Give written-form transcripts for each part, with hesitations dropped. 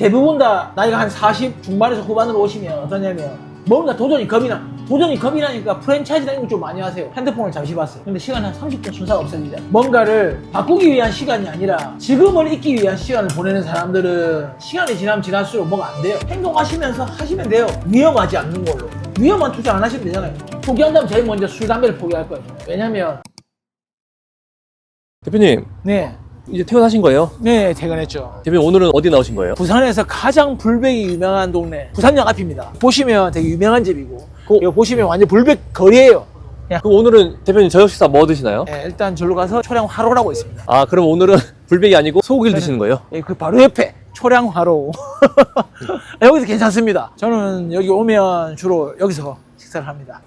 대부분 다 나이가 한 40 중반에서 후반으로 오시면 어떠냐면 뭔가 도전이 겁이 나니까 프랜차이즈 다니는 거 좀 많이 하세요. 핸드폰을 잠시 봤어요. 근데 시간 한 30분 순서가 없어지잖아. 뭔가를 바꾸기 위한 시간이 아니라 지금을 잊기 위한 시간을 보내는 사람들은 시간이 지나면 지날수록 뭐가 안 돼요. 행동하시면서 하시면 돼요. 위험하지 않는 걸로. 위험한 투자 안 하시면 되잖아요. 포기한다면 제일 먼저 술, 담배를 포기할 거예요. 왜냐면 대표님, 네, 이제 퇴근하신 거예요? 네, 퇴근했죠. 대표님, 오늘은 어디 나오신 거예요? 부산에서 가장 불백이 유명한 동네 부산역 앞입니다. 보시면 되게 유명한 집이고 이거 보시면 완전 불백 거리예요. 그럼 오늘은 대표님 저녁 식사 뭐 드시나요? 네, 일단 절로 가서 초량화로라고 있습니다. 아, 그럼 오늘은 불백이 아니고 소고기를 드시는 거예요? 예, 그 바로 옆에 초량화로. 여기서 괜찮습니다. 저는 여기 오면 주로 여기서 식사를 합니다.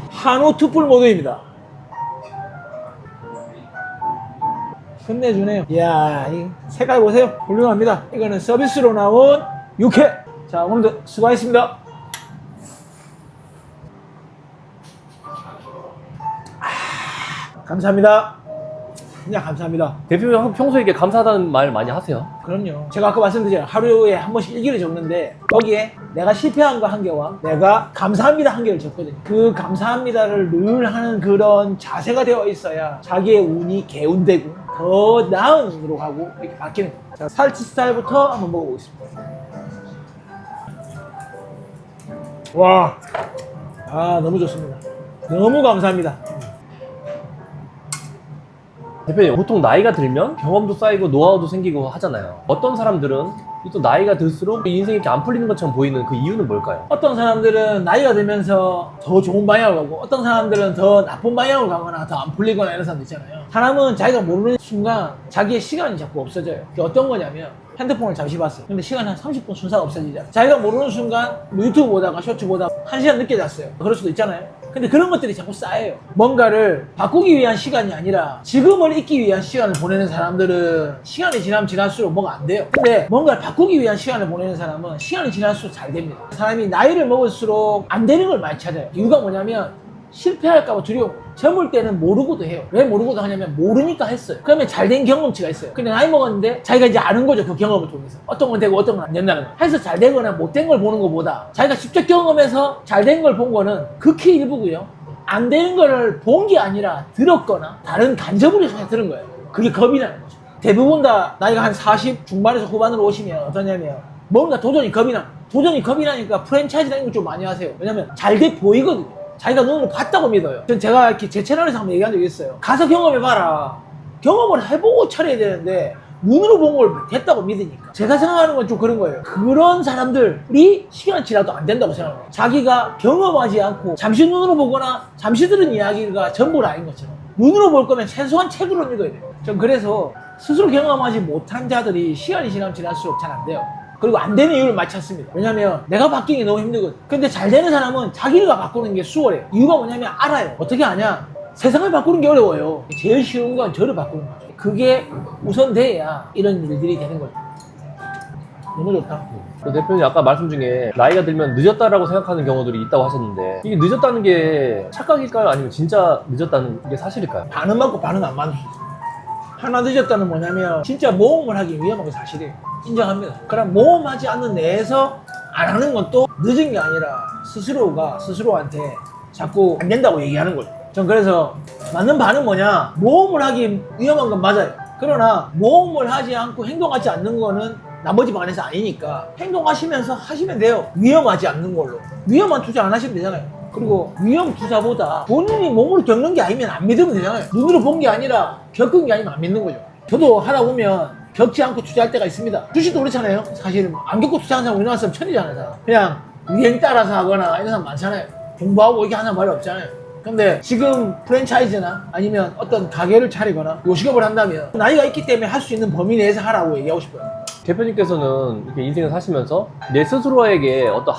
한우 투뿔 모드입니다. 끝내주네요. 이야, 이 색깔 보세요. 훌륭합니다. 이거는 서비스로 나온 육회. 자, 오늘도 수고하셨습니다. 감사합니다. 그냥 감사합니다. 대표님 평소에 이렇게 감사하다는 말 많이 하세요? 그럼요. 제가 아까 말씀드렸잖아요. 하루에 한 번씩 일기를 적는데 거기에 내가 실패한 거 한 개와 내가 감사합니다 한 개를 적거든요. 그 감사합니다를 늘 하는 그런 자세가 되어 있어야 자기의 운이 개운되고 더 나은 운으로 가고 이렇게 바뀌는 거예요. 자, 살치 스타일부터 한번 먹어보겠습니다. 와, 아, 너무 좋습니다. 너무 감사합니다. 대표님, 보통 나이가 들면 경험도 쌓이고 노하우도 생기고 하잖아요. 어떤 사람들은 또 나이가 들수록 인생이 이렇게 안 풀리는 것처럼 보이는 그 이유는 뭘까요? 어떤 사람들은 나이가 들면서 더 좋은 방향으로 가고 어떤 사람들은 더 나쁜 방향으로 가거나 더 안 풀리거나 이런 사람도 있잖아요. 사람은 자기가 모르는 순간 자기의 시간이 자꾸 없어져요. 그게 어떤 거냐면 핸드폰을 잠시 봤어요. 근데 시간이 한 30분 순서가 없어지잖아요. 자기가 모르는 순간 유튜브 보다가 쇼츠 보다가 1시간 늦게 잤어요. 그럴 수도 있잖아요. 근데 그런 것들이 자꾸 쌓여요. 뭔가를 바꾸기 위한 시간이 아니라 지금을 잊기 위한 시간을 보내는 사람들은 시간이 지나면 지날수록 뭐가 안 돼요. 근데 뭔가를 바꾸기 위한 시간을 보내는 사람은 시간이 지날수록 잘 됩니다. 사람이 나이를 먹을수록 안 되는 걸 많이 찾아요. 이유가 뭐냐면 실패할까봐 두려워. 젊을 때는 모르고도 해요. 왜 모르고도 하냐면 모르니까 했어요. 그러면 잘된 경험치가 있어요. 근데 나이 먹었는데 자기가 이제 아는 거죠. 그 경험을 통해서 어떤 건 되고 어떤 건 안 된다는 거. 해서 잘 되거나 못된 걸 보는 것보다 자기가 직접 경험해서 잘 된 걸 본 거는 극히 일부고요. 안 되는 거를 본 게 아니라 들었거나 다른 간접으로 들은 거예요. 그게 겁이 나는 거죠. 대부분 다 나이가 한 40 중반에서 후반으로 오시면 어떠냐면 뭔가 도전이 겁이 나니까 프랜차이즈 다니는 거 좀 많이 하세요. 왜냐면 잘 돼 보이거든요. 자기가 눈으로 봤다고 믿어요. 전 제가 이렇게 제 채널에서 한번 얘기한 적이 있어요. 가서 경험해봐라. 경험을 해보고 차려야 되는데 눈으로 본 걸 됐다고 믿으니까. 제가 생각하는 건 좀 그런 거예요. 그런 사람들이 시간이 지나도 안 된다고 생각해요. 자기가 경험하지 않고 잠시 눈으로 보거나 잠시 들은 이야기가 전부가 아닌 것처럼 눈으로 볼 거면 최소한 책으로 읽어야 돼요. 전 그래서 스스로 경험하지 못한 자들이 시간이 지나면 지날수록 잘 안 돼요. 그리고 안 되는 이유를 많이 찾습니다. 왜냐면 내가 바뀌는 게 너무 힘들거든. 근데 잘 되는 사람은 자기가 바꾸는 게 수월해요. 이유가 뭐냐면 알아요. 어떻게 아냐? 세상을 바꾸는 게 어려워요. 제일 쉬운 건 저를 바꾸는 거죠. 그게 우선돼야 이런 일들이 되는 거죠. 너무 좋다. 대표님 아까 말씀 중에 나이가 들면 늦었다라고 생각하는 경우들이 있다고 하셨는데 이게 늦었다는 게 착각일까요? 아니면 진짜 늦었다는 게 사실일까요? 반은 맞고 반은 안 맞는 거죠. 하나 늦었다는 뭐냐면 진짜 모험을 하기 위험한 게 사실이에요. 인정합니다. 그럼 모험하지 않는 내에서 안 하는 건 또 늦은 게 아니라 스스로가 스스로한테 자꾸 안 된다고 얘기하는 거죠. 전 그래서 맞는 반은 뭐냐, 모험을 하기 위험한 건 맞아요. 그러나 모험을 하지 않고 행동하지 않는 거는 나머지 반에서 아니니까 행동하시면서 하시면 돼요. 위험하지 않는 걸로. 위험한 투자 안 하시면 되잖아요. 그리고 위험 투자보다 본인이 몸으로 겪는 게 아니면 안 믿으면 되잖아요. 눈으로 본 게 아니라 겪은 게 아니면 안 믿는 거죠. 저도 하다 보면 겪지 않고 투자할 때가 있습니다. 주식도 그렇잖아요. 사실 안 겪고 투자하는 사람 우리나라 사람 천이잖아요. 다. 그냥 유행 따라서 하거나 이런 사람 많잖아요. 공부하고 이게 하나 말이 없잖아요. 근데 지금 프랜차이즈나 아니면 어떤 가게를 차리거나 요식업을 한다면 나이가 있기 때문에 할 수 있는 범위 내에서 하라고 얘기하고 싶어요. 대표님께서는 이렇게 인생을 사시면서 내 스스로에게 어떤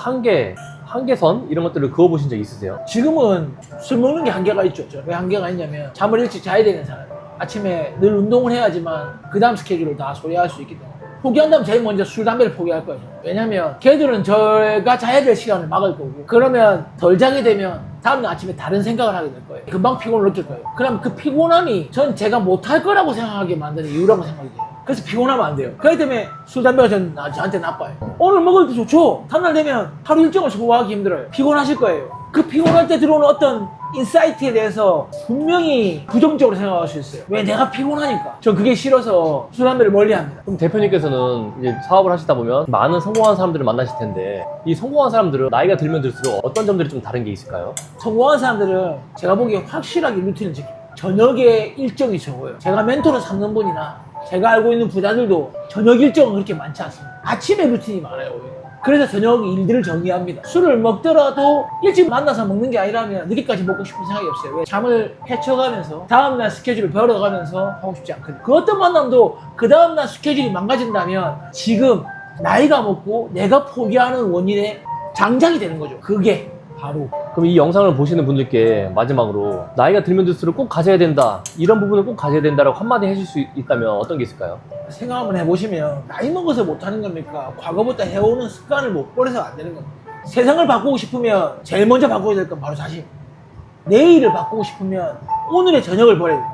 한계선 이런 것들을 그어보신 적 있으세요? 지금은 술 먹는 게 한계가 있죠. 왜 한계가 있냐면 잠을 일찍 자야 되는 사람, 아침에 늘 운동을 해야지만 그 다음 스케줄을 다 소화할 수 있기 때문에 포기한다면 제일 먼저 술, 담배를 포기할 거예요. 왜냐면 걔들은 제가 자야 될 시간을 막을 거고 그러면 덜 자게 되면 다음날 아침에 다른 생각을 하게 될 거예요. 금방 피곤을 느낄 거예요. 그럼 그 피곤함이 전 제가 못할 거라고 생각하게 만드는 이유라고 생각이 돼요. 그래서 피곤하면 안 돼요. 그렇기 때문에 술, 담배가 저한테 나빠요. 오늘 먹을 때 좋죠? 다음날 되면 하루 일정을 소화하기 힘들어요. 피곤하실 거예요. 그 피곤할 때 들어오는 어떤 인사이트에 대해서 분명히 부정적으로 생각할 수 있어요. 왜? 내가 피곤하니까. 전 그게 싫어서 술, 담배를 멀리 합니다. 그럼 대표님께서는 이제 사업을 하시다 보면 많은 성공한 사람들을 만나실 텐데 이 성공한 사람들은 나이가 들면 들수록 어떤 점들이 좀 다른 게 있을까요? 성공한 사람들은 제가 보기에 확실하게 루틴을 지킵니다. 저녁에 일정이 적어요. 제가 멘토로 삼는 분이나 제가 알고 있는 부자들도 저녁 일정은 그렇게 많지 않습니다. 아침에 루틴이 많아요. 오히려. 그래서 저녁 일들을 정리합니다. 술을 먹더라도 일찍 만나서 먹는 게 아니라면 늦게까지 먹고 싶은 생각이 없어요. 왜? 잠을 헤쳐가면서 다음날 스케줄을 배워가면서 하고 싶지 않거든요. 그 어떤 만남도 그 다음날 스케줄이 망가진다면 지금 나이가 먹고 내가 포기하는 원인의 장작이 되는 거죠. 그게 바로. 그럼 이 영상을 보시는 분들께 마지막으로 나이가 들면 들수록 꼭 가져야 된다, 이런 부분을 꼭 가져야 된다라고 한마디 해줄 수 있다면 어떤 게 있을까요? 생각 한번 해보시면 나이 먹어서 못하는 겁니까? 과거부터 해오는 습관을 못 버려서 안 되는 겁니다. 세상을 바꾸고 싶으면 제일 먼저 바꿔야 될 건 바로 자신. 내일을 바꾸고 싶으면 오늘의 저녁을 버려야 돼요.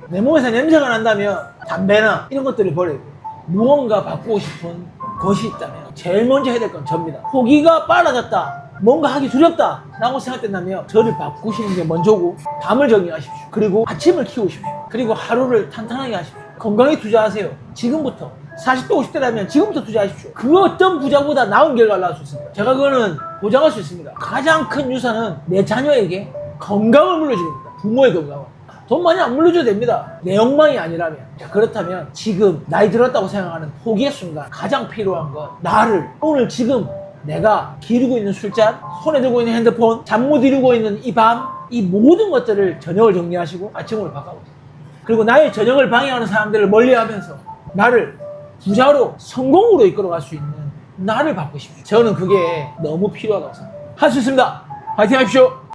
내 몸에서 냄새가 난다면 담배나 이런 것들을 버려야 돼요. 무언가 바꾸고 싶은 것이 있다면 제일 먼저 해야 될 건 접니다. 포기가 빨라졌다, 뭔가 하기 두렵다 라고 생각된다면 저를 바꾸시는 게 먼저고, 밤을 정리하십시오. 그리고 아침을 키우십시오. 그리고 하루를 탄탄하게 하십시오. 건강에 투자하세요. 지금부터 40대 50대라면 지금부터 투자하십시오. 그 어떤 부자보다 나은 결과를 낳을 수 있습니다. 제가 그거는 보장할 수 있습니다. 가장 큰 유산은 내 자녀에게 건강을 물려줍니다. 부모의 건강을. 돈 많이 안 물려줘도 됩니다. 내 욕망이 아니라면. 자, 그렇다면 지금 나이 들었다고 생각하는 포기의 순간 가장 필요한 건 나를, 오늘 지금 내가 기르고 있는 술잔, 손에 들고 있는 핸드폰, 잠 못 이루고 있는 이 밤, 이 모든 것들을 저녁을 정리하시고 아침으로 바꿔보세요. 그리고 나의 저녁을 방해하는 사람들을 멀리하면서 나를 부자로, 성공으로 이끌어갈 수 있는 나를 바꾸십시오. 저는 그게 너무 필요하다고 생각합니다. 할 수 있습니다. 파이팅 하십시오.